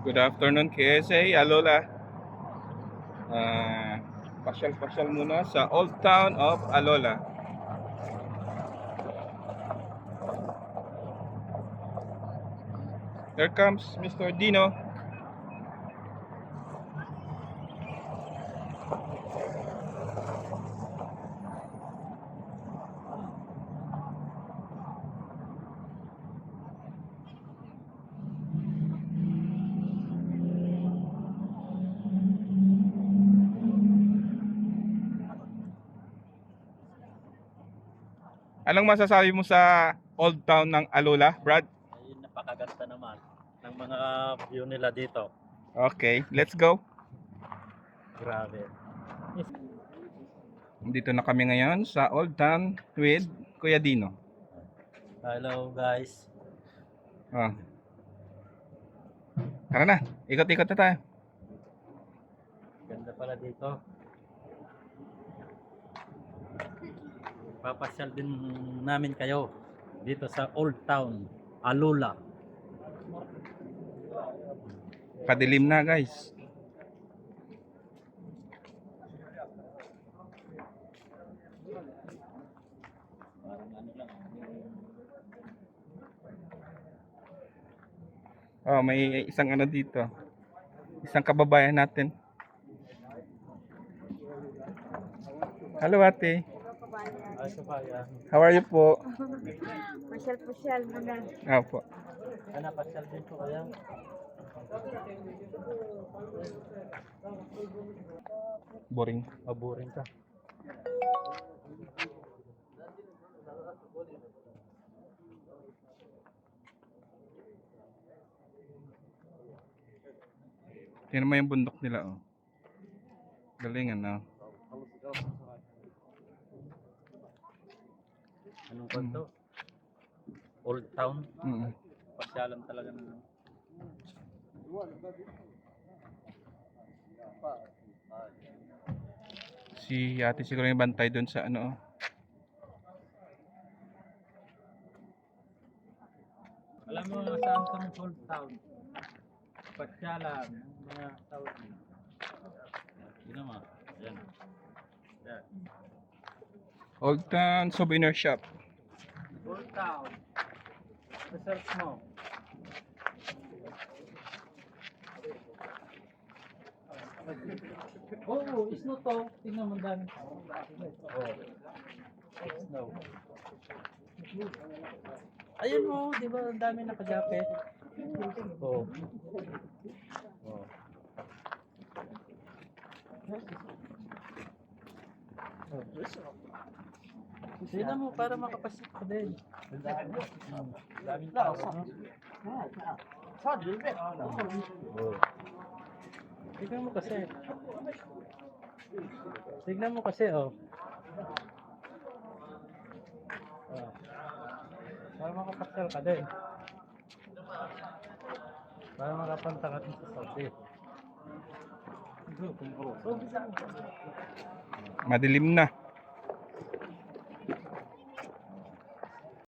Good afternoon, KSA, Alola. Pasyal-pasyal muna sa Old Town of Alola. Here comes Mr. Dino. Anong masasabi mo sa Old Town ng Alola, Brad? Ay, napakaganda naman ng mga view nila dito. Okay, let's go. Grabe. Dito na kami ngayon sa Old Town with Kuya Dino. Hello guys. Oh. Tara na, ikot-ikot na tayo. Ganda pala dito. Papasyal din namin kayo dito sa Old Town, Alola. Padilim na, guys. Oh, may isang ano dito. Isang kababayan natin. Hello, ate. Ay, sabaya. How are you po? Pasyal-pasyal muna. Opo. Napasyal din po kaya. Boring. Maburing ka. Tingnan mo yung bundok nila, oh. Galing, ano? Anong kwento? Old Town. Mm. Pasyalan talaga na. Si ate siguro yung bantay doon sa ano, oh. Alam mo saan ito ng Old Town? Pasyalan ng mga tao dito. Sino mo? Ayan. Ayan. Old Town Souvenir Shop. Old Town. Research mo. Oo, snow to. Tingnan mo ang dami. Oo. Snow. Ayun mo, di ba ang dami nakajapit? Oo. Oo. Tingnan mo para makapasok ka din. Daming tao. No? Oo. Tignan mo kasi. Tignan mo kasi, oh. Oh. Para makapasyal ka din. Para makapunta ka din sa Saudi. Madilim na.